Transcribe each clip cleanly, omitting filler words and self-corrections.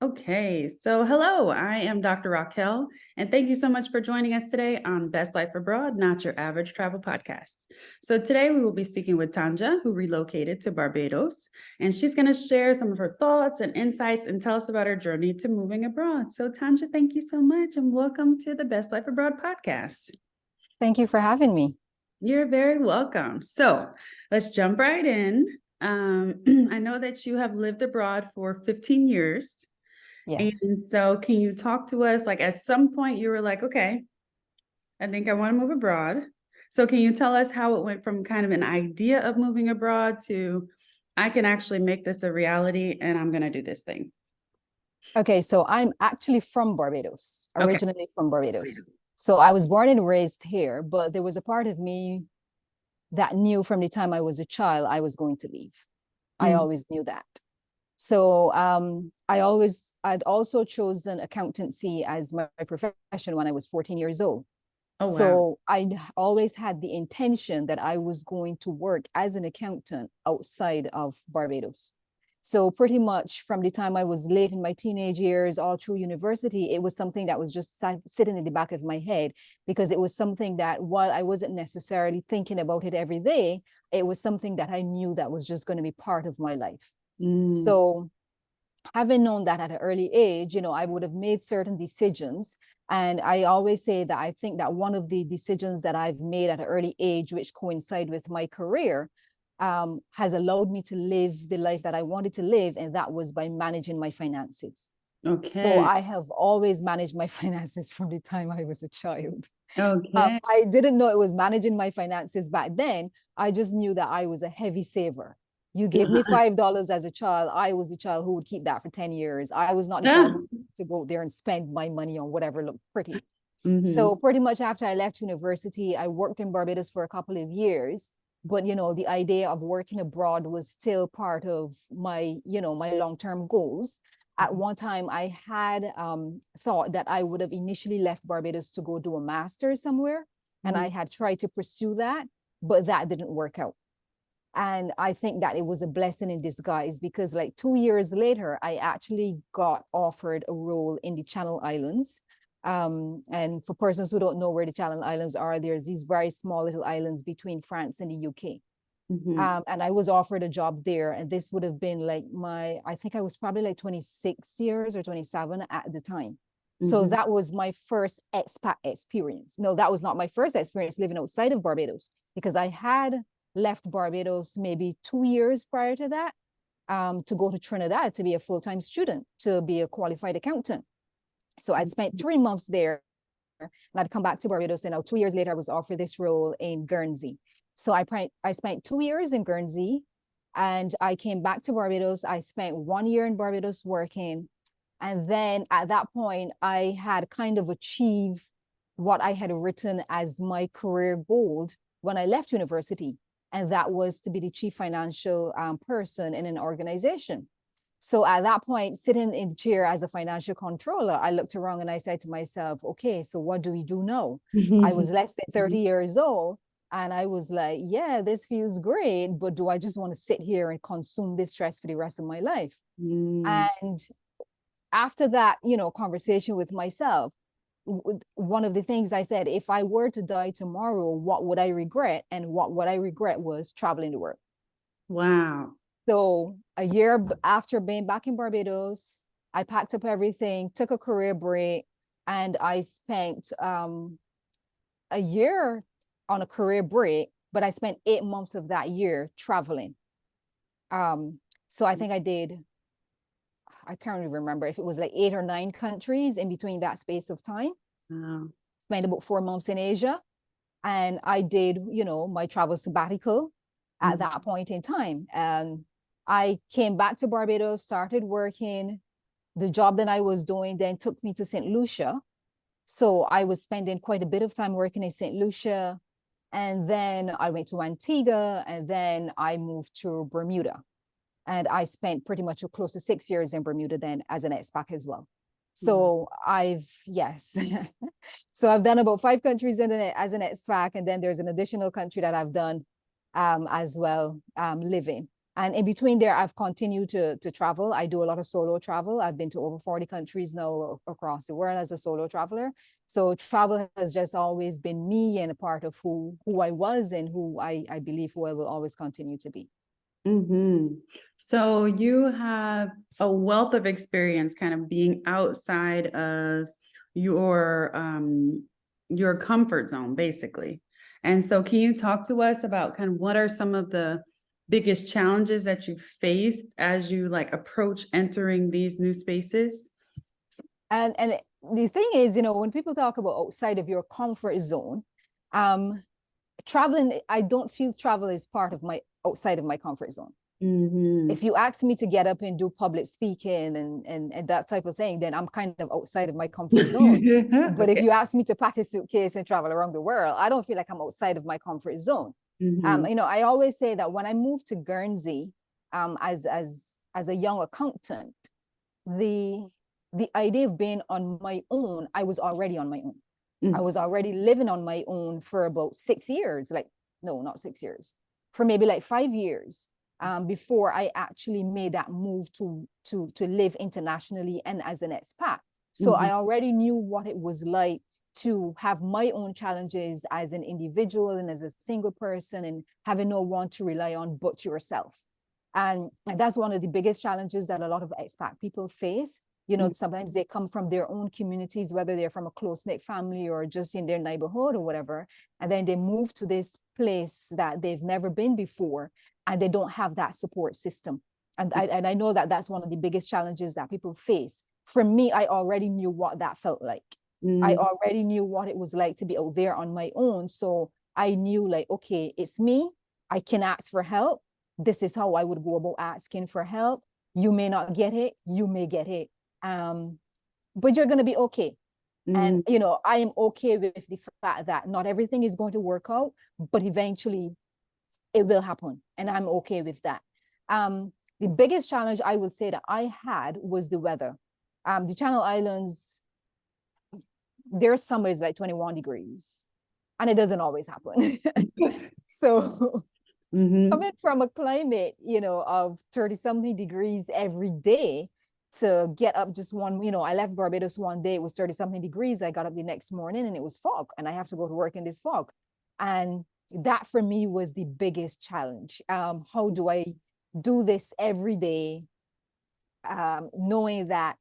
Okay, so hello, I am Dr. Raquel, and thank you so much for joining us today on Best Life Abroad, Not Your Average Travel Podcast. So today we will be speaking with Tanja, who relocated to Barbados, and she's going to share some of her thoughts and insights and tell us about her journey to moving abroad. So Tanja, thank you so much and welcome to the Best Life Abroad podcast. Thank you for having me. You're very welcome. So let's jump right in. I know that you have lived abroad for 15 years. Yes. And so can you talk to us, like at some point you were like, okay, I think I want to move abroad. So can you tell us how it went from kind of an idea of moving abroad to I can actually make this a reality and I'm going to do this thing? Okay, so I'm actually from Barbados, Okay. originally from Barbados. So I was born and raised here, but there was a part of me that knew from the time I was a child I was going to leave. I Mm. always knew that. So I'd also chosen accountancy as my profession when I was 14 years old. Oh, wow. So I always had the intention that I was going to work as an accountant outside of Barbados. So pretty much from the time I was late in my teenage years, all through university, it was something that was just sitting in the back of my head because it was something that while I wasn't necessarily thinking about it every day, it was something that I knew that was just going to be part of my life. Mm. So having known that at an early age, I would have made certain decisions. And I always say that I think that one of the decisions that I've made at an early age, which coincide with my career, has allowed me to live the life that I wanted to live. And that was by managing my finances. So Okay. I have always managed my finances from the time I was a child. Okay. I didn't know it was managing my finances back then. I just knew that I was a heavy saver. You give me $5 as a child, I was a child who would keep that for 10 years. I was not the child who to go there and spend my money on whatever looked pretty. Mm-hmm. So pretty much after I left university, I worked in Barbados for a couple of years. But the idea of working abroad was still part of my long-term goals. At one time, I had thought that I would have initially left Barbados to go do a master's somewhere, and I had tried to pursue that, but that didn't work out. And I think that it was a blessing in disguise because, like 2 years later, I actually got offered a role in the Channel Islands. And for persons who don't know where the Channel Islands are, there's these very small little islands between France and the UK. Mm-hmm. And I was offered a job there, and this would have been like I think I was probably like 26 years or 27 at the time. So Mm-hmm. that was my first expat experience. No, that was not my first experience living outside of Barbados because I had left Barbados maybe 2 years prior to that to go to Trinidad to be a full-time student, to be a qualified accountant. So I'd spent 3 months there and I'd come back to Barbados. And now 2 years later, I was offered this role in Guernsey. So I spent 2 years in Guernsey and I came back to Barbados. I spent 1 year in Barbados working. And then at that point, I had kind of achieved what I had written as my career goal when I left university. And that was to be the chief financial person in an organization. So at that point, sitting in the chair as a financial controller, I looked around and I said to myself, okay, so what do we do now? I was less than 30 years old. And I was like, yeah, this feels great, but do I just want to sit here and consume this stress for the rest of my life? Mm. And after that, conversation with myself, one of the things I said, if I were to die tomorrow, what would I regret? And what would I regret was traveling the world. Wow. So a year after being back in Barbados, I packed up everything, took a career break, and I spent a year on a career break, but I spent 8 months of that year traveling. So I think I can't really remember if it was like 8 or 9 countries in between that space of time. Wow. Spent about 4 months in Asia. And I did, my travel sabbatical at Mm-hmm. that point in time. And I came back to Barbados, started working. The job that I was doing then took me to St. Lucia. So I was spending quite a bit of time working in St. Lucia. And then I went to Antigua, and then I moved to Bermuda. And I spent pretty much close to 6 years in Bermuda then as an expat as well. So yes. So I've done about 5 countries as an expat, and then there's an additional country that I've done as well living. And in between there, I've continued to travel. I do a lot of solo travel. I've been to over 40 countries now across the world as a solo traveler. So travel has just always been me and a part of who I was and who I believe who I will always continue to be. Mm-hmm. So you have a wealth of experience kind of being outside of your comfort zone, basically. And so can you talk to us about kind of what are some of the biggest challenges that you faced as you like approach entering these new spaces? And the thing is, you know, when people talk about outside of your comfort zone, um, traveling, I don't feel travel is part of my outside of my comfort zone. Mm-hmm. If you ask me to get up and do public speaking and that type of thing, then I'm kind of outside of my comfort zone. But if Okay. you ask me to pack a suitcase and travel around the world, I don't feel like I'm outside of my comfort zone. Mm-hmm. You know, I always say that when I moved to Guernsey, as a young accountant, the the idea of being on my own, I was already on my own. I was already living on my own for about 6 years, like, no, not 6 years, for maybe like 5 years, before I actually made that move to live internationally and as an expat. So Mm-hmm. I already knew what it was like to have my own challenges as an individual and as a single person and having no one to rely on but yourself. And that's one of the biggest challenges that a lot of expat people face. You know, sometimes they come from their own communities, whether they're from a close-knit family or just in their neighborhood or whatever, and then they move to this place that they've never been before, and they don't have that support system. And I know that that's one of the biggest challenges that people face. For me, I already knew what that felt like. I Mm-hmm. already knew what it was like to be out there on my own. So I knew, like, okay, it's me. I can ask for help. This is how I would go about asking for help. You may not get it, you may get it, but you're going to be okay. And, Mm-hmm. you know, I am okay with the fact that not everything is going to work out, but eventually it will happen. And I'm okay with that. The biggest challenge I would say that I had was the weather. The Channel Islands, their summer is like 21 degrees, and it doesn't always happen. So Mm-hmm. coming from a climate, you know, of 30 something degrees every day to get up just one, you know, I left Barbados one day, it was 30 something degrees. I got up the next morning and it was fog, and I have to go to work in this fog. And that for me was the biggest challenge. How do I do this every day, knowing that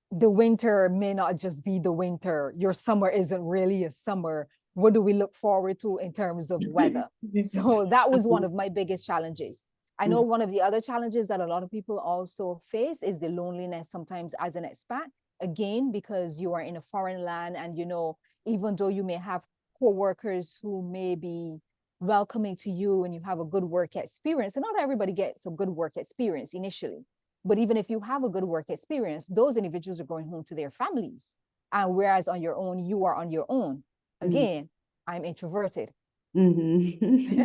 the winter may not just be the winter, your summer isn't really a summer. What do we look forward to in terms of weather? So that was one of my biggest challenges. I know one of the other challenges that a lot of people also face is the loneliness sometimes as an expat. Again, because you are in a foreign land, and, you know, even though you may have co-workers who may be welcoming to you and you have a good work experience, and not everybody gets a good work experience initially. But even if you have a good work experience, those individuals are going home to their families. And whereas on your own, you are on your own. Again, I'm introverted. Mm-hmm.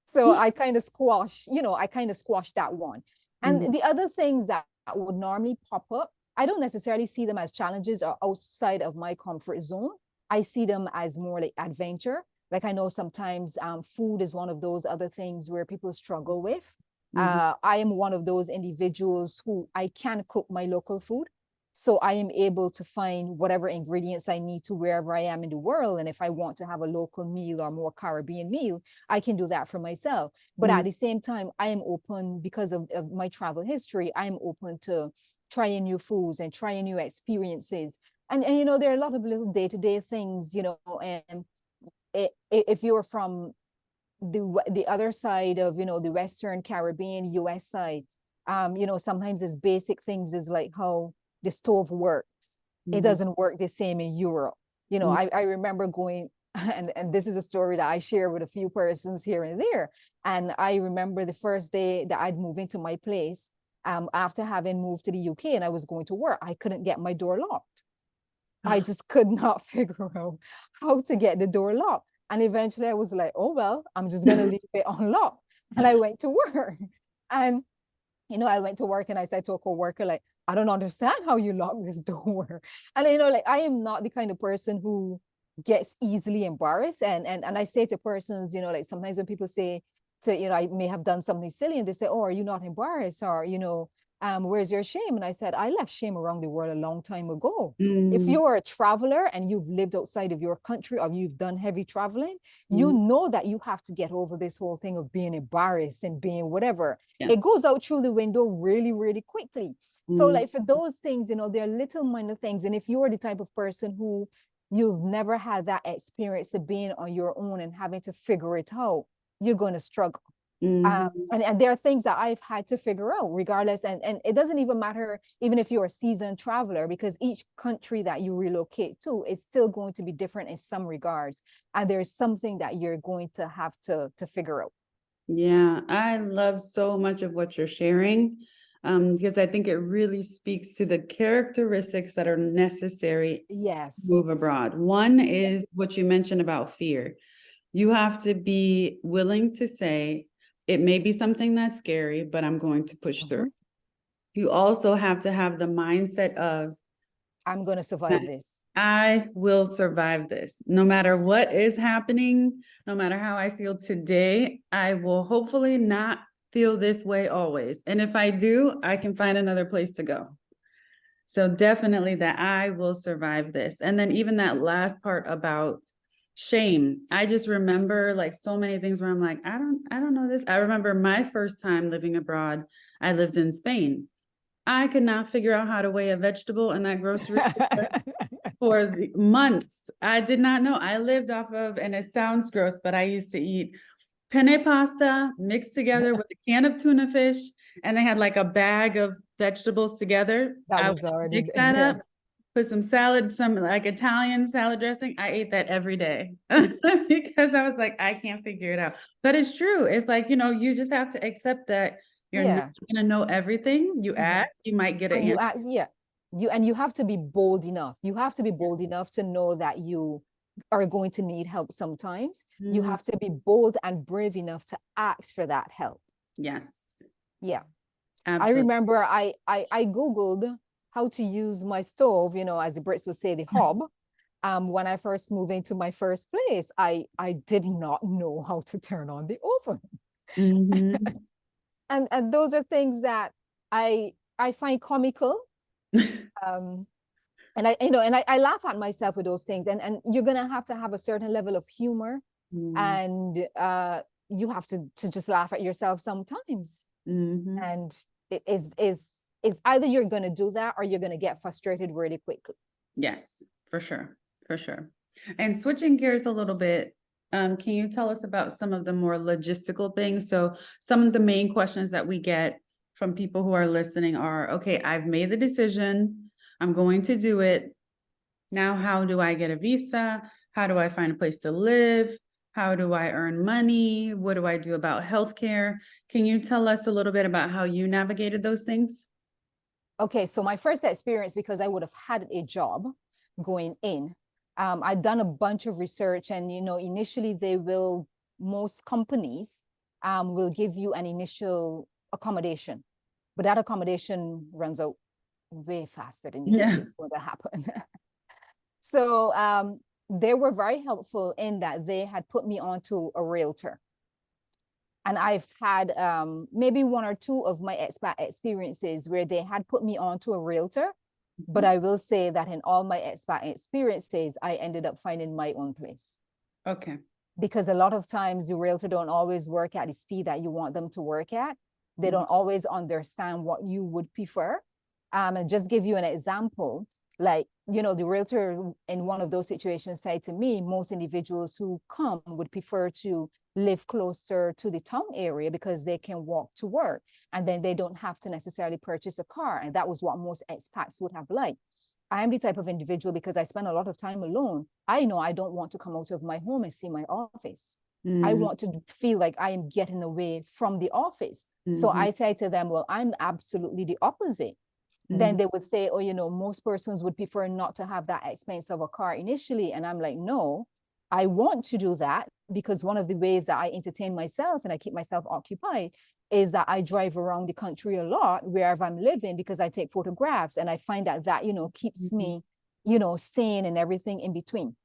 So I kind of squash, you know, I kind of squash that one. Mm-hmm. And the other things that would normally pop up, I don't necessarily see them as challenges or outside of my comfort zone. I see them as more like adventure. Like, I know sometimes food is one of those other things where people struggle with. I am one of those individuals who I can cook my local food. So I am able to find whatever ingredients I need to wherever I am in the world. And if I want to have a local meal or more Caribbean meal, I can do that for myself. But at the same time, I am open, because of my travel history, I'm open to trying new foods and trying new experiences. And you know, there are a lot of little day-to-day things, you know, and if you're from the other side of, you know, the Western Caribbean, US side, you know, sometimes it's basic things is like how the stove works. It doesn't work the same in Europe. You know, I remember going, and this is a story that I share with a few persons here and there. And I remember the first day that I'd moved into my place, after having moved to the UK and I was going to work, I couldn't get my door locked. I just could not figure out how to get the door locked. And eventually I was like, oh, well, I'm just going to leave it unlocked. And I went to work. And, you know, I went to work and I said to a coworker, like, I don't understand how you lock this door. And, you know, like, I am not the kind of person who gets easily embarrassed. And I say to persons, you know, like, sometimes when people say, I may have done something silly, and they say, oh, are you not embarrassed? Or, where's your shame? And I said, I left shame around the world a long time ago. If Mm, you're a traveler and you've lived outside of your country or you've done heavy traveling, you mm, know that you have to get over this whole thing of being embarrassed and being whatever. It yes. goes out through the window really, really quickly. So Mm, like for those things, they're little minor things. And if you're the type of person who you've never had that experience of being on your own and having to figure it out, you're going to struggle. mhm. And there are things that I've had to figure out regardless. And it doesn't even matter, even if you're a seasoned traveler, because each country that you relocate to is still going to be different in some regards. And there's something that you're going to have to figure out. Yeah, I love so much of what you're sharing, because I think it really speaks to the characteristics that are necessary to Yes. move abroad. One Yeah. is what you mentioned about fear. You have to be willing to say, it may be something that's scary, but I'm going to push through. Mhm. You also have to have the mindset of, I'm going to survive this. I will survive this. No matter what is happening, no matter how I feel today, I will hopefully not feel this way always. And if I do, I can find another place to go. So definitely that I will survive this. And then even that last part about shame. I just remember like so many things where I'm like, I don't know this. I remember my first time living abroad. I lived in Spain. I could not figure out how to weigh a vegetable in that grocery store for the months. I did not know. I lived off of, and it sounds gross, but I used to eat penne pasta mixed together with a can of tuna fish, and they had like a bag of vegetables together. That I would was already mix that yeah. up, put some salad, some like Italian salad dressing. I ate that every day because I was like, I can't figure it out. But it's true. It's like, you just have to accept that you're not Yeah. going to know everything. You Mhm. ask, you might get an And you answer. ask, yeah, you have to be bold enough. You have to be bold enough to know that you are going to need help sometimes. You Mm, have to be bold and brave enough to ask for that help. yes, Yeah. I absolutely. remember I Googled how to use my stove, as the Brits would say, the hob. When I first moved into my first place, I did not know how to turn on the oven. Mhm. And those are things that I find comical. Um, and I laugh at myself with those things. And you're gonna have to have a certain level of humor, Mm, and you have to just laugh at yourself sometimes. mhm. And it is either you're gonna do that or you're gonna get frustrated really quickly. Yes, for sure, for sure. And switching gears a little bit, can you tell us about some of the more logistical things? So some of the main questions that we get from people who are listening are, okay, I've made the decision, I'm going to do it. Now, how do I get a visa? How do I find a place to live? How do I earn money? What do I do about healthcare? Can you tell us a little bit about how you navigated those things? Okay, so my first experience, because I would have had a job going in, I'd done a bunch of research, and initially most companies will give you an initial accommodation, but that accommodation runs out way faster than you think Yeah. it's going to happen. So they were very helpful in that they had put me onto a realtor. And I've had maybe one or two of my expat experiences where they had put me onto a realtor. But I will say that in all my expat experiences, I ended up finding my own place. Okay. Because a lot of times the realtor don't always work at the speed that you want them to work at. They Mhm. don't always understand what you would prefer. And just give you an example, like, the realtor in one of those situations said to me, most individuals who come would prefer to live closer to the town area because they can walk to work, and then they don't have to necessarily purchase a car. And that was what most expats would have liked. I am the type of individual, because I spend a lot of time alone. I know I don't want to come out of my home and see my office. I Mm, want to feel like I am getting away from the office. So mhm, I say to them, well, I'm absolutely the opposite. Then mhm, they would say, oh, most persons would prefer not to have that expense of a car initially. And I'm like, no, I want to do that, because one of the ways that I entertain myself and I keep myself occupied is that I drive around the country a lot wherever I'm living, because I take photographs, and I find that keeps mhm. me, sane and everything in between.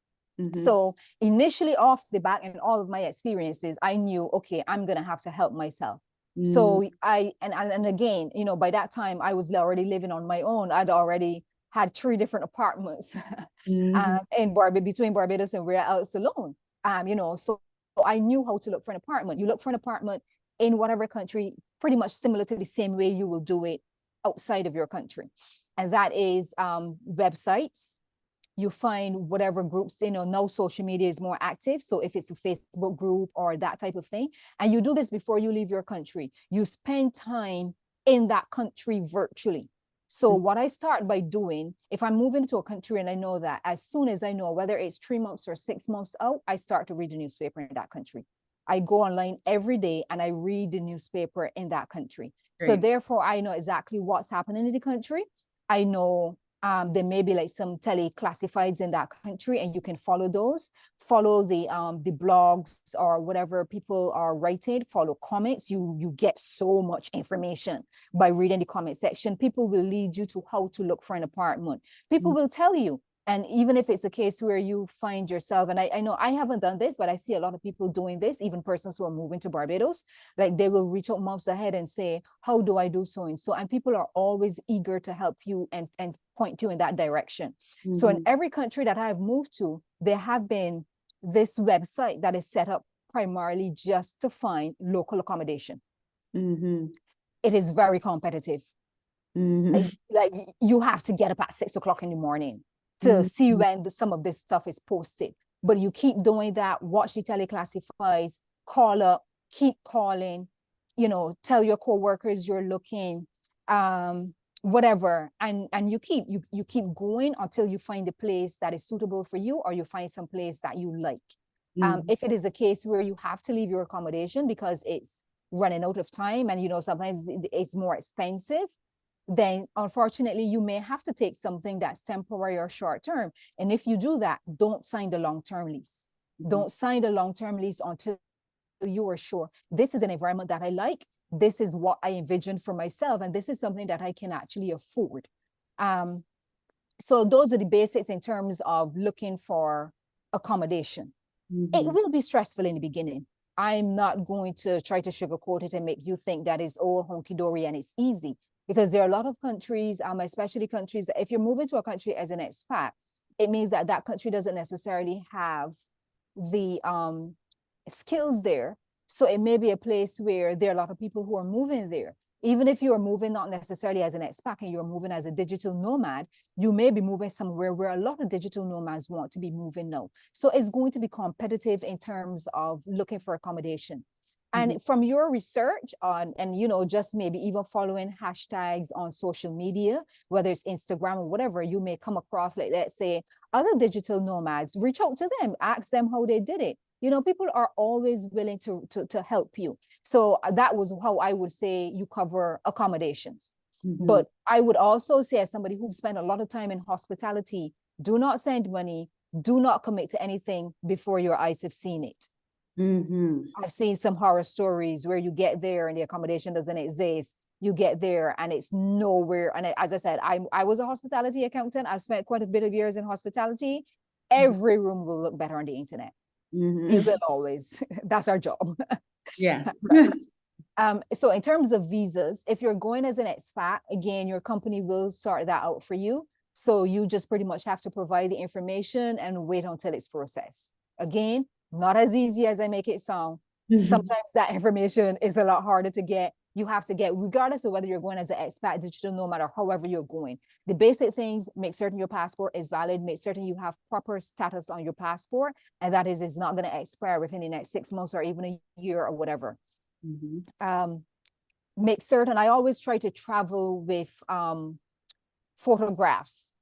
So initially off the back and all of my experiences, I knew, okay, I'm going to have to help myself. So and again, you know, by that time I was already living on my own. I'd already had 3 different apartments in between Barbados and where else alone. You know, so I knew how to look for an apartment. You look for an apartment in whatever country, pretty much similar to the same way you will do it outside of your country. And that is websites. You find whatever groups, you know, now social media is more active. So if it's a Facebook group or that type of thing, and you do this before you leave your country, you spend time in that country virtually. So what I start by doing, if I'm moving to a country and I know that, as soon as I know whether it's 3 months or 6 months out, I start to read the newspaper in that country. I go online every day and I read the newspaper in that country. Great. So therefore, I know exactly what's happening in the country. I know there may be like some tele-classifieds in that country, and you can follow those. Follow the blogs or whatever people are writing. Follow comments. You get so much information by reading the comment section. People will lead you to how to look for an apartment. People will tell you. And even if it's a case where you find yourself, and I know I haven't done this, but I see a lot of people doing this, even persons who are moving to Barbados, like they will reach out months ahead and say, how do I do so and so? And people are always eager to help you and point you in that direction. So in every country that I've moved to, there have been this website that is set up primarily just to find local accommodation. It is very competitive. Like you have to get up at 6 o'clock in the morning to see when some of this stuff is posted. But you keep doing that, watch the teleclassifieds, call up, keep calling, you know, tell your coworkers you're looking, whatever. And you keep going until you find the place that is suitable for you, or you find some place that you like. If it is a case where you have to leave your accommodation because it's running out of time and, you know, sometimes it's more expensive, then unfortunately you may have to take something that's temporary or short term. And if you do that, don't sign the long-term lease. Don't sign the long-term lease until you are sure this is an environment that I like, this is what I envision for myself, and this is something that I can actually afford. So those are the basics in terms of looking for accommodation. It will be stressful in the beginning. I'm not going to try to sugarcoat it and make you think that it's all honky-dory and it's easy. Because there are a lot of countries, especially countries, if you're moving to a country as an expat, it means that that country doesn't necessarily have the skills there. So it may be a place where there are a lot of people who are moving there. Even if you are moving not necessarily as an expat and you're moving as a digital nomad, you may be moving somewhere where a lot of digital nomads want to be moving now. So it's going to be competitive in terms of looking for accommodation. And from your research on, and, you know, just maybe even following hashtags on social media, whether it's Instagram or whatever, you may come across, like, let's say, other digital nomads. Reach out to them, ask them how they did it. You know, people are always willing to help you. So that was how I would say you cover accommodations. But I would also say, as somebody who spent a lot of time in hospitality, do not send money, do not commit to anything before your eyes have seen it. I've seen some horror stories where you get there and the accommodation doesn't exist. You get there and it's nowhere. And as I said, I was a hospitality accountant. I've spent quite a bit of years in hospitality. Every room will look better on the internet. It will always. That's our job. Yes. So in terms of visas, if you're going as an expat, again, your company will sort that out for you. So you just pretty much have to provide the information and wait until it's processed. Again, not as easy as I make it sound. Sometimes that information is a lot harder to get. You have to get, regardless of whether you're going as an expat, digital nomad, or however you're going. The basic things: make certain your passport is valid, make certain you have proper status on your passport, and that is, it's not going to expire within the next 6 months or even a year or whatever. Make certain, I always try to travel with photographs.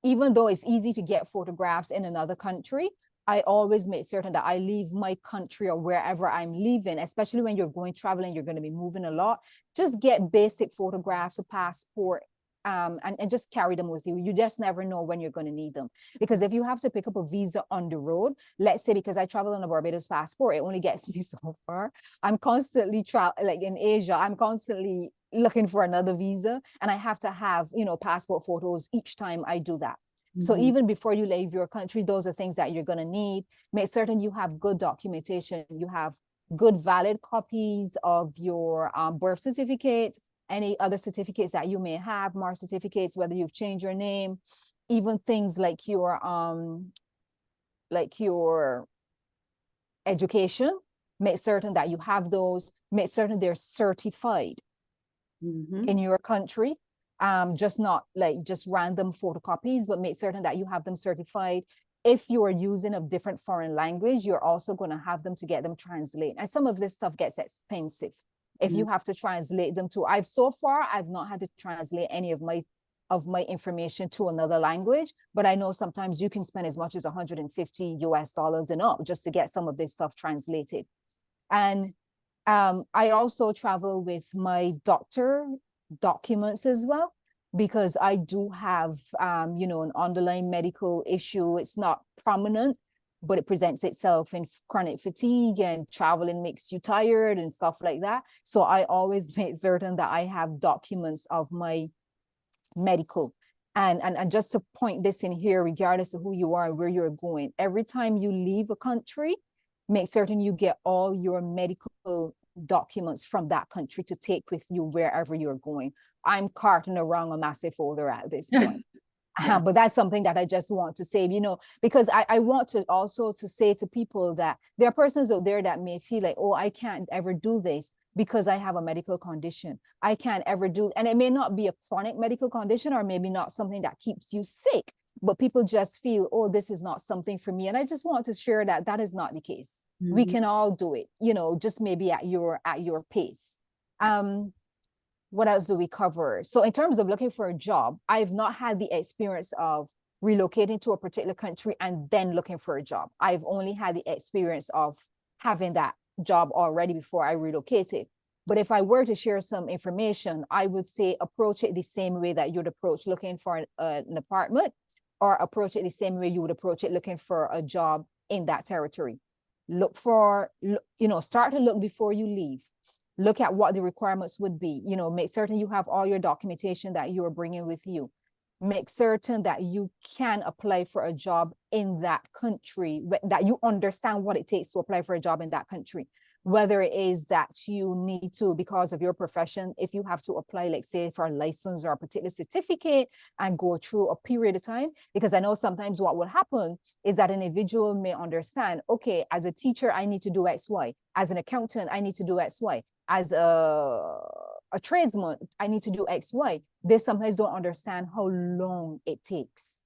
Even though it's easy to get photographs in another country, I always make certain that I leave my country or wherever I'm leaving, especially when you're going traveling, you're going to be moving a lot. Just get basic photographs, a passport, and just carry them with you. You just never know when you're going to need them. Because if you have to pick up a visa on the road, let's say, because I travel on a Barbados passport, it only gets me so far. I'm constantly like in Asia, I'm constantly looking for another visa, and I have to have, you know, passport photos each time I do that. So Mhm. even before you leave your country, those are things that you're going to need. Make certain you have good documentation. You have good valid copies of your birth certificate, any other certificates that you may have, mark certificates, whether you've changed your name, even things like your education. Make certain that you have those. Make certain they're certified in Mhm. your country. Just not like just random photocopies, but make certain that you have them certified. If you are using a different foreign language, you're also going to have them to get them translated. And some of this stuff gets expensive if you have to translate them to. I've not had to translate any of my information to another language, but I know sometimes you can spend as much as 150 US dollars and up just to get some of this stuff translated. And I also travel with my doctor documents as well, because I do have, an underlying medical issue. It's not prominent, but it presents itself in chronic fatigue, and traveling makes you tired and stuff like that. So I always make certain that I have documents of my medical. And just to point this in here, regardless of who you are and where you're going, every time you leave a country, make certain you get all your medical documents from that country to take with you wherever you're going. I'm carting around a massive folder at this point. Yeah. But that's something that I just want to say, because I want to also to say to people that there are persons out there that may feel like, oh, I can't ever do this because I have a medical condition. I can't ever do, and it may not be a chronic medical condition, or maybe not something that keeps you sick, but people just feel, oh, this is not something for me. And I just want to share that that is not the case. We Mhm. can all do it, just maybe at your pace. Yes. What else do we cover? So in terms of looking for a job, I've not had the experience of relocating to a particular country and then looking for a job. I've only had the experience of having that job already before I relocated. But if I were to share some information, I would say approach it the same way that you'd approach looking for an apartment, or approach it the same way you would approach it looking for a job in that territory. Start to look before you leave. Look at what the requirements would be. Make certain you have all your documentation that you are bringing with you. Make certain that you can apply for a job in that country, that you understand what it takes to apply for a job in that country. Whether it is that you need to, because of your profession, if you have to apply, like say for a license or a particular certificate, and go through a period of time. Because I know sometimes what will happen is that an individual may understand, okay, as a teacher, I need to do X, Y. As an accountant, I need to do X, Y. As a tradesman, I need to do X, Y. They sometimes don't understand how long it takes.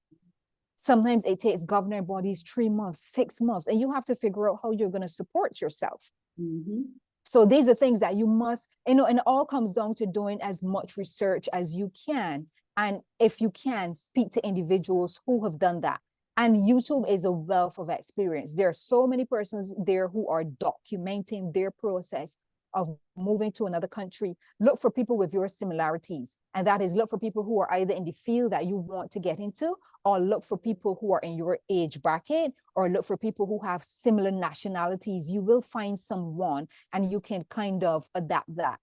Sometimes it takes governing bodies 3 months, 6 months, and you have to figure out how you're going to support yourself. Mhm. So these are things that you must, and it all comes down to doing as much research as you can. And if you can, speak to individuals who have done that. And YouTube is a wealth of experience. There are so many persons there who are documenting their process of moving to another country. Look for people with your similarities. And that is, look for people who are either in the field that you want to get into, or look for people who are in your age bracket, or look for people who have similar nationalities. You will find someone and you can kind of adapt that.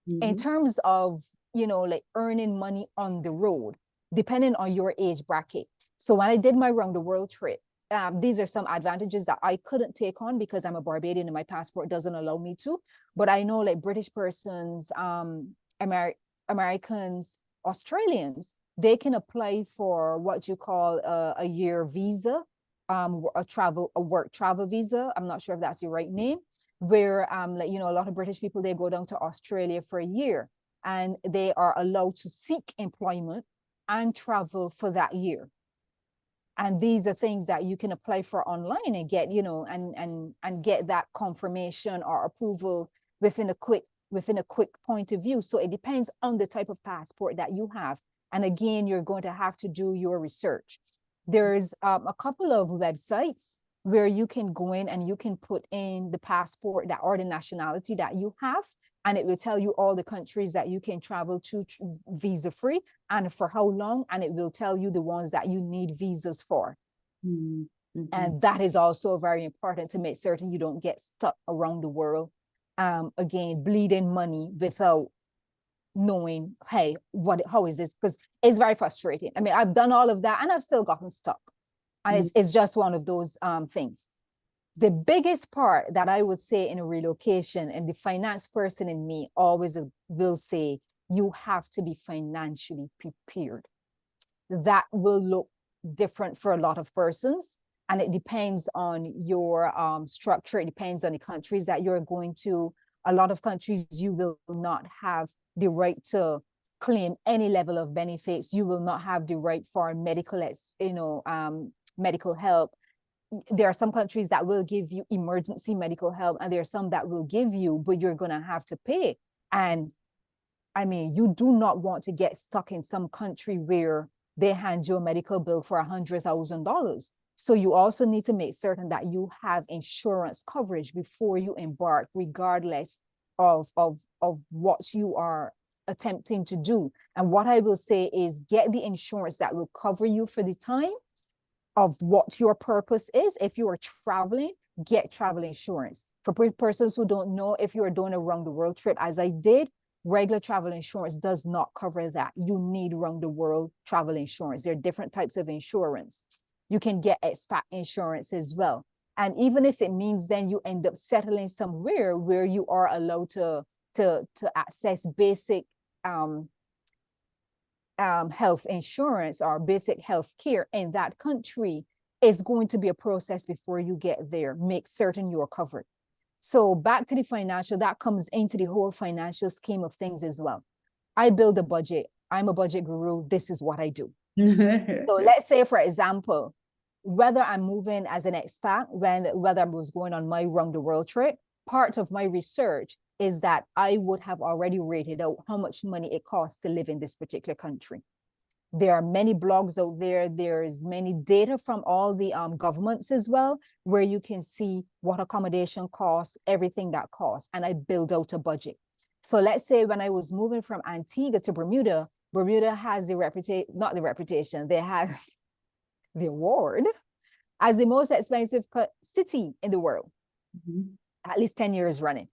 In Mhm. terms of, like earning money on the road, depending on your age bracket. So when I did my round the world trip, these are some advantages that I couldn't take on because I'm a Barbadian and my passport doesn't allow me to. But I know like British persons, Americans, Australians, they can apply for what you call a year visa, a work travel visa. I'm not sure if that's the right name, where a lot of British people, they go down to Australia for a year and they are allowed to seek employment and travel for that year. And these are things that you can apply for online and get, and get that confirmation or approval within a quick point of view. So it depends on the type of passport that you have. And again, you're going to have to do your research. There's a couple of websites where you can go in and you can put in the passport that or the nationality that you have, and it will tell you all the countries that you can travel to visa free and for how long, and it will tell you the ones that you need visas for. Mhm. Mhm. And that is also very important to make certain you don't get stuck around the world, again, bleeding money without knowing, hey, how is this? Because it's very frustrating. I mean, I've done all of that and I've still gotten stuck. And it's just one of those things. The biggest part that I would say in a relocation, and the finance person in me always will say, you have to be financially prepared. That will look different for a lot of persons. And it depends on your structure. It depends on the countries that you're going to. A lot of countries, you will not have the right to claim any level of benefits. You will not have the right for medical, medical help. There are some countries that will give you emergency medical help, and there are some that will give you, but you're going to have to pay. And I mean, you do not want to get stuck in some country where they hand you a medical bill for $100,000. So you also need to make certain that you have insurance coverage before you embark, regardless of what you are attempting to do. And what I will say is get the insurance that will cover you for the time of what your purpose is. If you are traveling, get travel insurance. For persons who don't know, if you are doing a round the world trip, as I did, regular travel insurance does not cover that. You need round the world travel insurance. There are different types of insurance. You can get expat insurance as well. And even if it means then you end up settling somewhere where you are allowed to access basic health insurance or basic health care in that country, is going to be a process before you get there. Make certain you are covered. So back to the financial, that comes into the whole financial scheme of things as well. I build a budget. I'm a budget guru. This is what I do. So let's say, for example, whether I'm moving as an expat, whether I was going on my round the world trip, part of my research is that I would have already rated out how much money it costs to live in this particular country. There are many blogs out there. There's many data from all the governments as well, where you can see what accommodation costs, everything that costs, and I build out a budget. So let's say when I was moving from Antigua to Bermuda, Bermuda has the reputation, not the reputation, they have the award as the most expensive city in the world, at least 10 years running.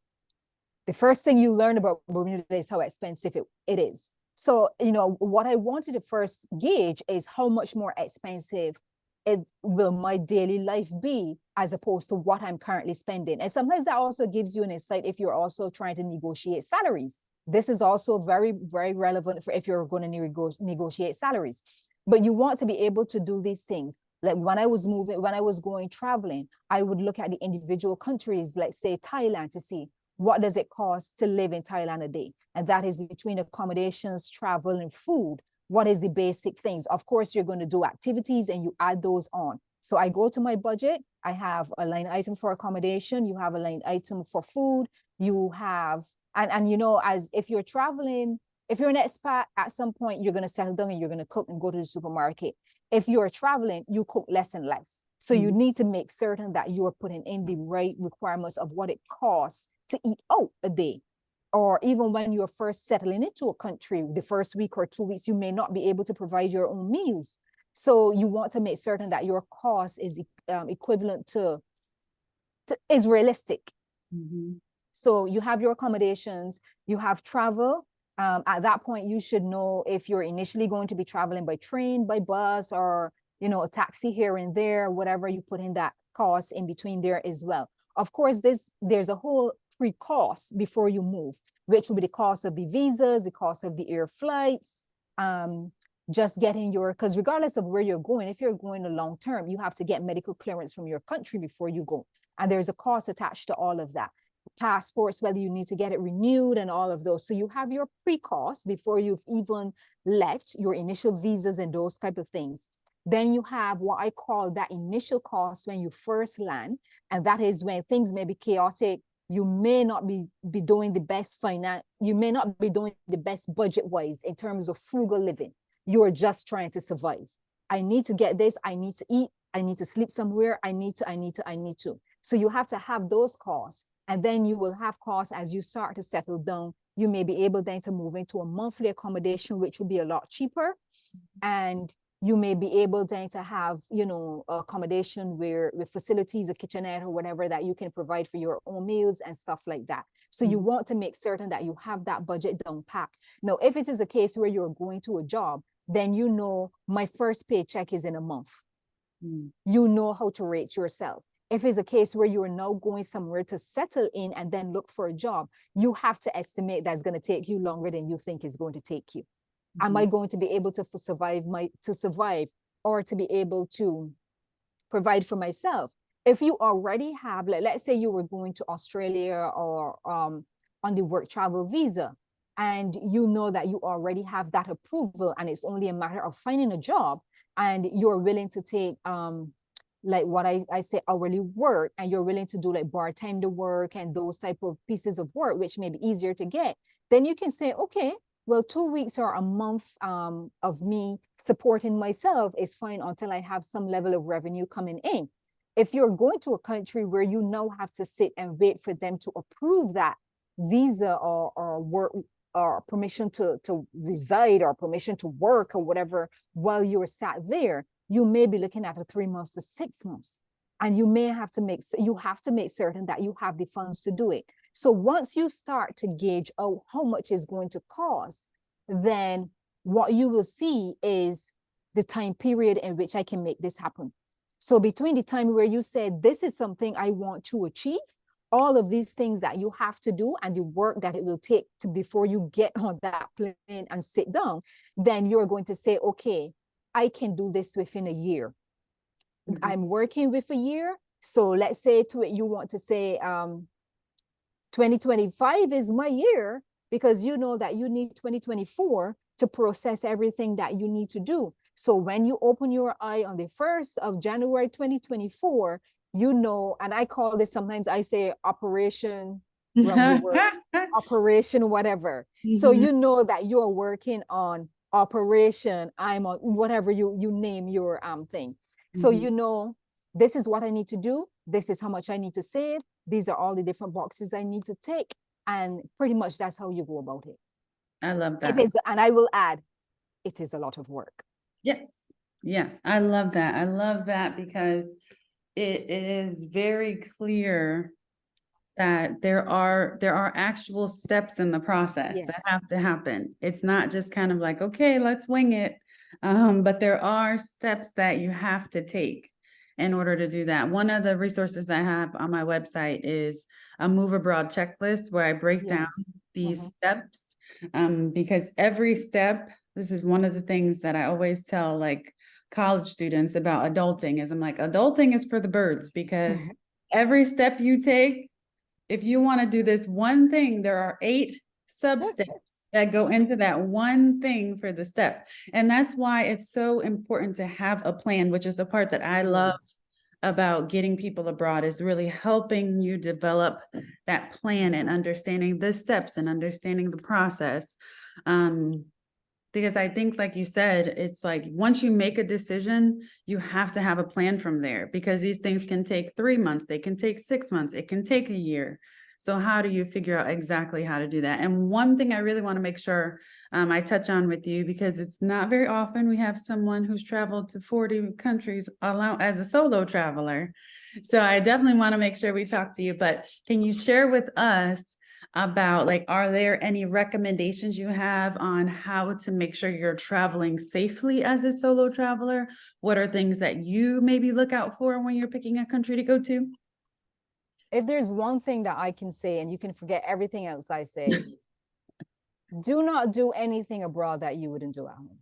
The first thing you learn about Bermuda is how expensive it is. So, what I wanted to first gauge is how much more expensive will my daily life be as opposed to what I'm currently spending. And sometimes that also gives you an insight if you're also trying to negotiate salaries. This is also very, very relevant for if you're going to negotiate salaries. But you want to be able to do these things. Like when I was going traveling, I would look at the individual countries, like say Thailand, to see what does it cost to live in Thailand a day? And that is between accommodations, travel, and food. What is the basic things? Of course, you're going to do activities and you add those on. So I go to my budget. I have a line item for accommodation. You have a line item for food. You have, and as if you're traveling, if you're an expat, at some point, you're going to settle down and you're going to cook and go to the supermarket. If you're traveling, you cook less and less. So you need to make certain that you're putting in the right requirements of what it costs to eat out a day. Or even when you're first settling into a country, the first week or 2 weeks, you may not be able to provide your own meals. So you want to make certain that your cost is equivalent to is realistic. So you have your accommodations, you have travel. At that point, you should know if you're initially going to be traveling by train, by bus, or a taxi here and there, whatever, you put in that cost in between there as well. Of course, there's a whole pre-cost before you move, which will be the cost of the visas, the cost of the air flights, just getting because regardless of where you're going, if you're going a long term, you have to get medical clearance from your country before you go. And there's a cost attached to all of that. Passports, whether you need to get it renewed and all of those. So you have your pre-cost before you've even left, your initial visas and those type of things. Then you have what I call that initial cost when you first land. And that is when things may be chaotic. You may not be doing the best you may not be doing the best budget-wise in terms of frugal living. You're just trying to survive. I need to get this, I need to eat, I need to sleep somewhere, I need to. So you have to have those costs. And then you will have costs as you start to settle down. You may be able then to move into a monthly accommodation, which will be a lot cheaper. And You may be able then to have, you know, accommodation where with facilities, a kitchenette or whatever that you can provide for your own meals and stuff like that. So you want to make certain that you have that budget down pat. Now, if it is a case where you're going to a job, then you know my first paycheck is in a month. You know how to rate yourself. If it's a case where you are now going somewhere to settle in and then look for a job, you have to estimate that's going to take you longer than you think is going to take you. Am I going to be able to survive or to be able to provide for myself? If you already have, like, let's say you were going to Australia or on the work travel visa, and you know that you already have that approval and it's only a matter of finding a job, and you're willing to take like what I say hourly work, and you're willing to do like bartender work and those type of pieces of work, which may be easier to get, then you can say, okay, well, 2 weeks or a month of me supporting myself is fine until I have some level of revenue coming in. If you're going to a country where you now have to sit and wait for them to approve that visa or work or permission to reside or permission to work or whatever while you're sat there, you may be looking at a 3 months to 6 months. And you have to make certain that you have the funds to do it. So once you start to gauge out how much is going to cost, then what you will see is the time period in which I can make this happen. So between the time where you said, this is something I want to achieve, all of these things that you have to do and the work that it will take to before you get on that plane and sit down, then you're going to say, okay, I can do this within a year. I'm working with a year. So let's say to it, you want to say 2025 is my year, because you know that you need 2024 to process everything that you need to do. So when you open your eye on the 1st of January 2024, you know, and I call this, sometimes I say operation, operation whatever. So you know that you're working on operation, I'm on whatever you name your thing. So you know, this is what I need to do. This is how much I need to save. These are all the different boxes I need to take. And pretty much that's how you go about it. I love that. It is, and I will add, it is a lot of work. Yes. Yes. I love that. I love that because it is very clear that there are actual steps in the process that have to happen. It's not just kind of like, okay, let's wing it. But there are steps that you have to take in order to do that. One of the resources I have on my website is a move abroad checklist where I break down these steps, because every step, this is one of the things that I always tell like college students about adulting, is I'm like, adulting is for the birds, because every step you take, if you want to do this one thing, there are 8 sub-steps that go into that one thing for the step. And that's why it's so important to have a plan, which is the part that I love about getting people abroad, is really helping you develop that plan and understanding the steps and understanding the process. Because I think, like you said, it's like once you make a decision, you have to have a plan from there, because these things can take 3 months, they can take 6 months, it can take a year. So how do you figure out exactly how to do that? And one thing I really want to make sure I touch on with you, because it's not very often we have someone who's traveled to 40 countries as a solo traveler. So I definitely want to make sure we talk to you, but can you share with us about, like, are there any recommendations you have on how to make sure you're traveling safely as a solo traveler? What are things that you maybe look out for when you're picking a country to go to? If there's one thing that I can say, and you can forget everything else I say, do not do anything abroad that you wouldn't do at home.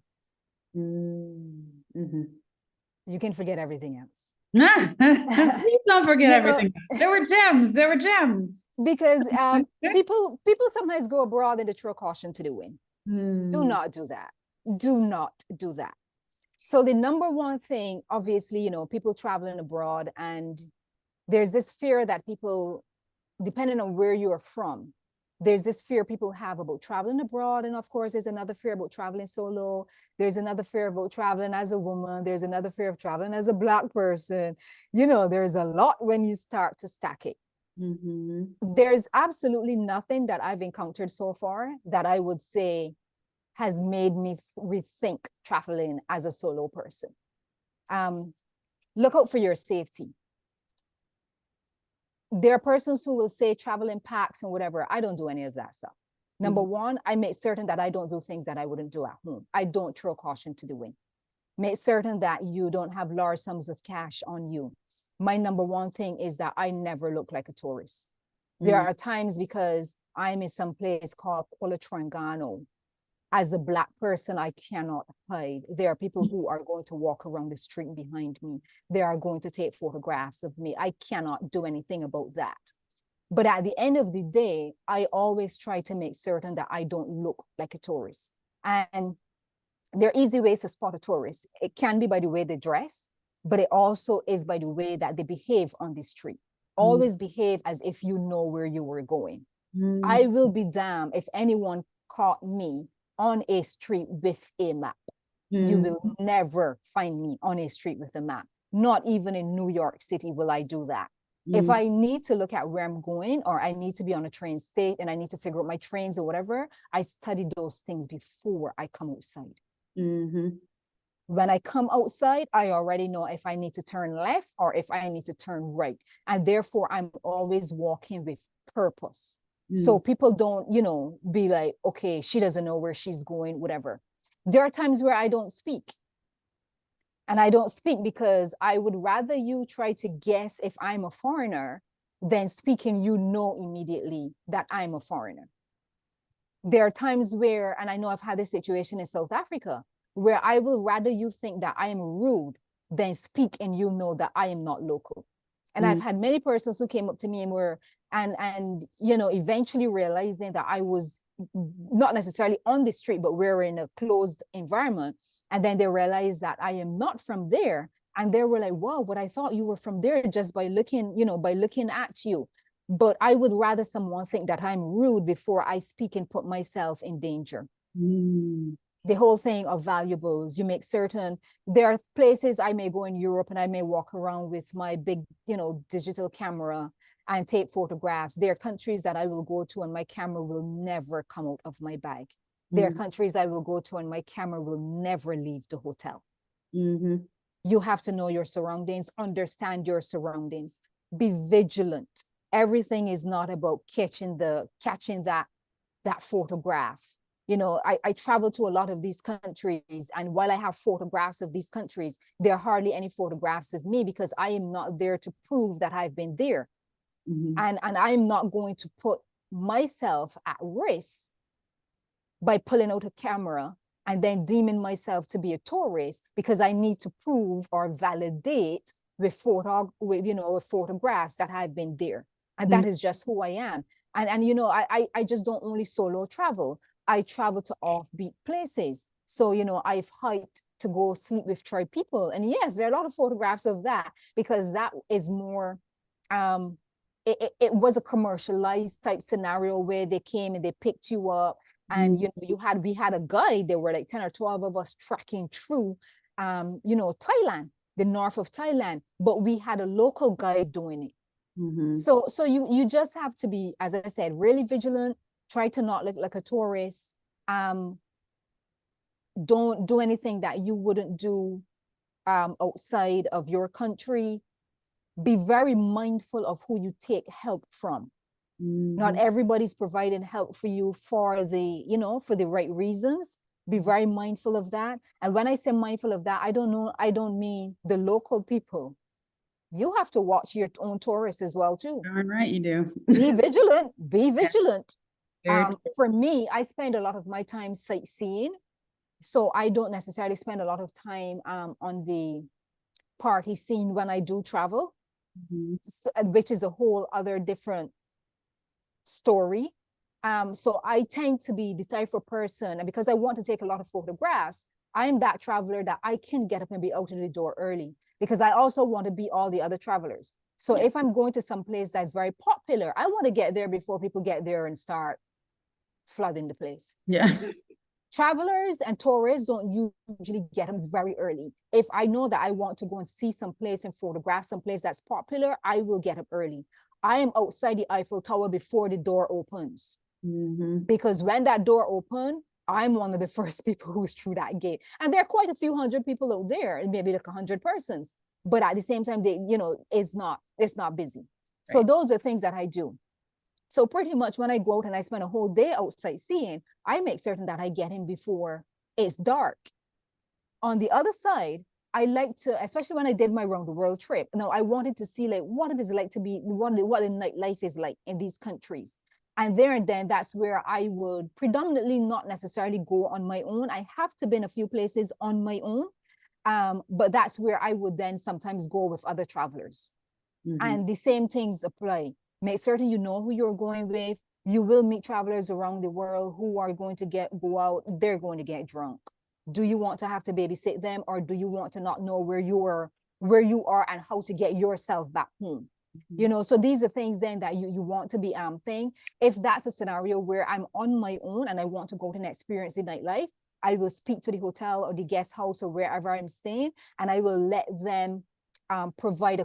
You can forget everything else. Please don't forget everything. There were gems. There were gems. Because people sometimes go abroad and they throw caution to the wind. Do not do that. Do not do that. So the number one thing, obviously, you know, people traveling abroad, and there's this fear that people, depending on where you are from, there's this fear people have about traveling abroad. And of course, there's another fear about traveling solo. There's another fear about traveling as a woman. There's another fear of traveling as a Black person. You know, there's a lot when you start to stack it. There's absolutely nothing that I've encountered so far that I would say has made me rethink traveling as a solo person. Look out for your safety. There are persons who will say travel in packs and whatever. I don't do any of that stuff. Number one, I make certain that I don't do things that I wouldn't do at home. I don't throw caution to the wind. Make certain that you don't have large sums of cash on you. My number one thing is that I never look like a tourist. There are times because I'm in some place called Qualitrangano. As a Black person, I cannot hide. There are people who are going to walk around the street behind me. They are going to take photographs of me. I cannot do anything about that. But at the end of the day, I always try to make certain that I don't look like a tourist. And there are easy ways to spot a tourist. It can be by the way they dress, but it also is by the way that they behave on the street. Always behave as if you know where you were going. I will be damned if anyone caught me on a street with a map. You will never find me on a street with a map. Not even in New York City will I do that. If I need to look at where I'm going, or I need to be on a train state and I need to figure out my trains or whatever, I study those things before I come outside. When I come outside, I already know if I need to turn left or if I need to turn right. And therefore, I'm always walking with purpose. So people don't, you know, be like, okay, she doesn't know where she's going, whatever. There are times where I don't speak. And I don't speak because I would rather you try to guess if I'm a foreigner than speaking, you know, immediately that I'm a foreigner. There are times where, and I know I've had this situation in South Africa, where I will rather you think that I am rude than speak and you know that I am not local. And I've had many persons who came up to me and were, and you know, eventually realizing that I was not necessarily on the street, but we're in a closed environment. And then they realized that I am not from there. And they were like, wow, but I thought you were from there just by looking, you know, by looking at you. But I would rather someone think that I'm rude before I speak and put myself in danger. The whole thing of valuables, you make certain, there are places I may go in Europe and I may walk around with my big, you know, digital camera and take photographs. There are countries that I will go to and my camera will never come out of my bag. There are countries I will go to and my camera will never leave the hotel. You have to know your surroundings, understand your surroundings, be vigilant. Everything is not about catching that photograph. You know, I travel to a lot of these countries, and while I have photographs of these countries, there are hardly any photographs of me because I am not there to prove that I've been there. And I am not going to put myself at risk by pulling out a camera and then deeming myself to be a tourist because I need to prove or validate with photographs that I've been there. And that is just who I am. And you know, I just don't only solo travel. I travel to offbeat places. So, you know, I've hiked to go sleep with tribe people. And yes, there are a lot of photographs of that because that is more, it was a commercialized type scenario where they came and they picked you up. And, you know, we had a guide. There were like 10 or 12 of us tracking through, you know, Thailand, the north of Thailand, but we had a local guide doing it. So you just have to be, as I said, really vigilant. Try to not look like a tourist. Don't do anything that you wouldn't do outside of your country. Be very mindful of who you take help from. Not everybody's providing help for you for the, you know, for the right reasons. Be very mindful of that. And when I say mindful of that, I don't mean the local people. You have to watch your own tourists as well too. Darn right you do. Be vigilant, be vigilant. For me, I spend a lot of my time sightseeing. So I don't necessarily spend a lot of time on the party scene when I do travel, so, which is a whole other different story. So I tend to be the type of person, and because I want to take a lot of photographs, I'm that traveler that I can get up and be out of the door early because I also want to be all the other travelers. So if I'm going to some place that's very popular, I want to get there before people get there and start flooding the place. Travelers and tourists don't usually get them very early. If I know that I want to go and see some place and photograph some place that's popular, I will get up early. I am outside the Eiffel Tower before the door opens. Because when that door opens, I'm one of the first people who's through that gate. And there are quite a few hundred people out there, maybe like 100 persons. But at the same time, they, it's not busy. So Right. those are things that I do. So pretty much when I go out and I spend a whole day outside seeing, I make certain that I get in before it's dark. On the other side, I like to, especially when I did my round the world trip. Now I wanted to see like what it is like to be, what the nightlife is like in these countries. And there and then that's where I would predominantly not necessarily go on my own. I have to be in a few places on my own. But that's where I would then sometimes go with other travelers. And the same things apply. Make certain you know who you're going with. You will meet travelers around the world who are going to go out, they're going to get drunk. Do you want to have to babysit them, or do you want to not know where you are and how to get yourself back home? So these are things then that you want to be thing. If that's a scenario where I'm on my own and I want to go and experience the nightlife, I will speak to the hotel or the guest house or wherever I'm staying, and I will let them provide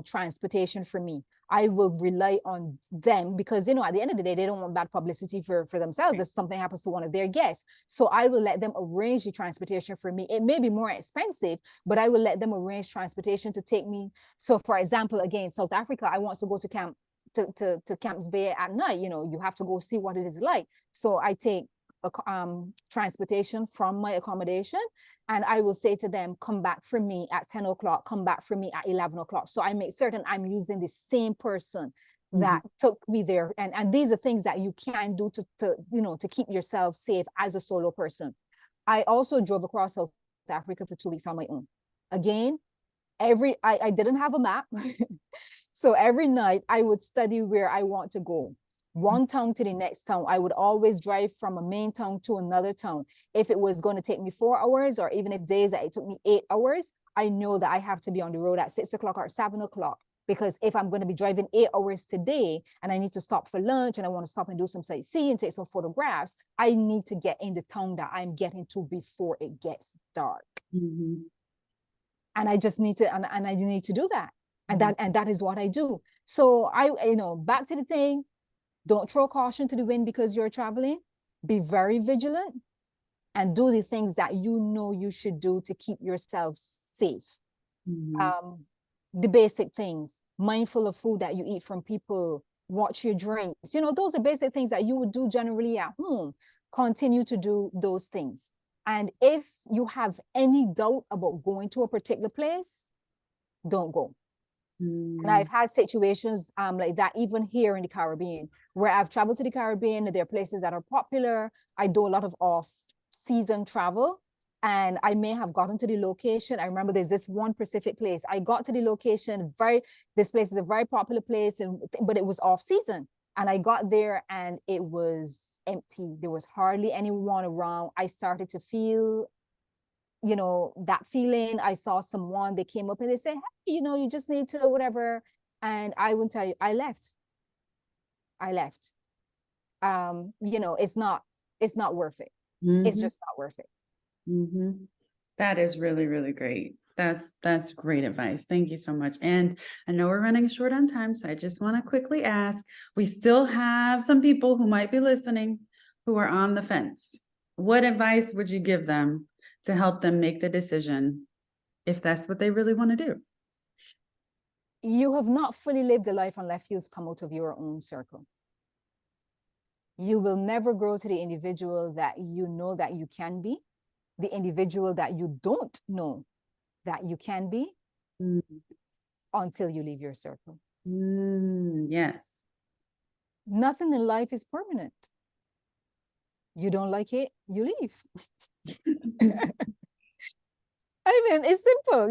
transportation for me. I will rely on them because, at the end of the day, they don't want bad publicity for themselves if something happens to one of their guests. So I will let them arrange the transportation for me. It may be more expensive, but I will let them arrange transportation to take me. So for example, again, South Africa, I want to go to Camps Bay at night. You have to go see what it is like. So I take transportation from my accommodation, and I will say to them, come back for me at 10 o'clock, come back for me at 11 o'clock. So I make certain I'm using the same person that took me there. And these are things that you can do to keep yourself safe as a solo person. I also drove across South Africa for 2 weeks on my own. Again, I didn't have a map. So every night I would study where I want to go. One town to the next town. I would always drive from a main town to another town. If it was going to take me 4 hours, or even if days that it took me 8 hours, I know that I have to be on the road at 6 o'clock or 7 o'clock. Because if I'm going to be driving 8 hours today and I need to stop for lunch and I want to stop and do some sightseeing and take some photographs, I need to get in the town that I'm getting to before it gets dark. And I just need to, and I need to do that. And that is what I do. So back to the thing. Don't throw caution to the wind because you're traveling. Be very vigilant and do the things that you should do to keep yourself safe. The basic things, mindful of food that you eat from people, watch your drinks. Those are basic things that you would do generally at home. Continue to do those things. And if you have any doubt about going to a particular place, don't go. And I've had situations like that even here in the Caribbean, where I've traveled to the Caribbean. There are places that are popular. I do a lot of off-season travel, and I may have gotten to the location. I remember there's this one specific place. I got to the location, this place is a very popular place, but it was off-season. And I got there and it was empty. There was hardly anyone around. I started to feel that feeling. I saw someone, they came up and they said, hey, you just need to whatever. And I will tell you, I left. It's not worth it. It's just not worth it. That is really, really great. That's great advice. Thank you so much. And I know we're running short on time, so I just want to quickly ask, we still have some people who might be listening who are on the fence. What advice would you give them to help them make the decision if that's what they really want to do? You have not fully lived a life unless you come out of your own circle. You will never grow to the individual that you know that you can be, the individual that you don't know that you can be, until you leave your circle. Yes. Nothing in life is permanent. You don't like it, you leave. I mean, it's simple,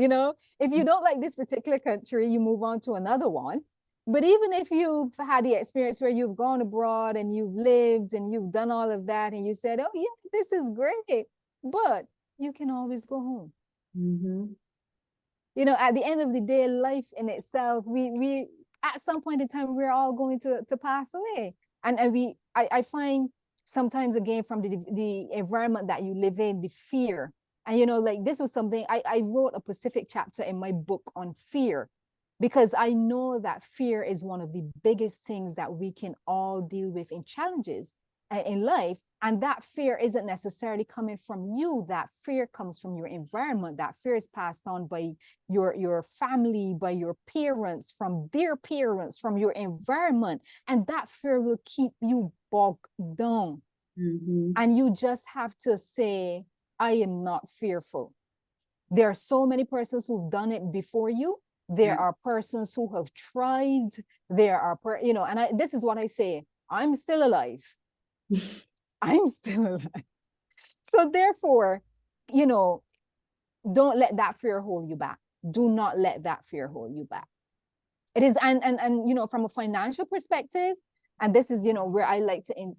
if you don't like this particular country, you move on to another one. But even if you've had the experience where you've gone abroad and you've lived and you've done all of that and you said, oh yeah, this is great, but you can always go home. At the end of the day, life in itself, we at some point in time, we're all going to pass away. And I find sometimes, again, from the environment that you live in, the fear. And this was something I wrote a specific chapter in my book on fear, because I know that fear is one of the biggest things that we can all deal with in challenges. in life. And that fear isn't necessarily coming from you. That fear comes from your environment. That fear is passed on by your family, by your parents, from their parents, from your environment. And that fear will keep you bogged down. Mm-hmm. And you just have to say, I am not fearful. There are so many persons who've done it before you. There Yes. are persons who have tried. There are, and this is what I say, I'm still alive. I'm still alive. So therefore, don't let that fear hold you back. Do not let that fear hold you back. It is, and from a financial perspective, and this is, where I like to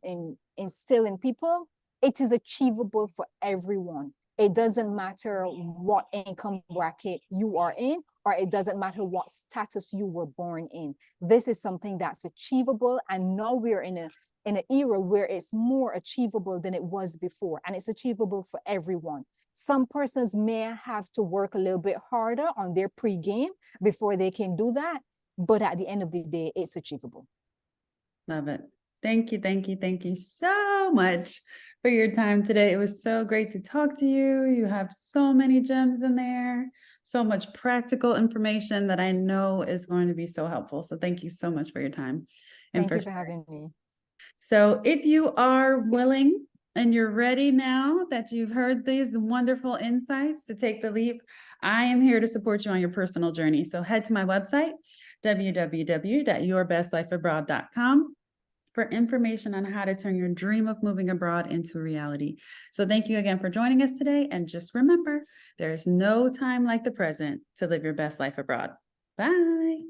instill in people, it is achievable for everyone. It doesn't matter what income bracket you are in, or it doesn't matter what status you were born in. This is something that's achievable, and now we're in an era where it's more achievable than it was before, and it's achievable for everyone. Some persons may have to work a little bit harder on their pre-game before they can do that, but at the end of the day, it's achievable. Love it. Thank you, thank you, thank you so much for your time today. It was so great to talk to you. You have so many gems in there, so much practical information that I know is going to be so helpful. So thank you so much for your time. Thank you for having me. So if you are willing and you're ready now that you've heard these wonderful insights to take the leap, I am here to support you on your personal journey. So head to my website, www.yourbestlifeabroad.com, for information on how to turn your dream of moving abroad into reality. So thank you again for joining us today. And just remember, there is no time like the present to live your best life abroad. Bye.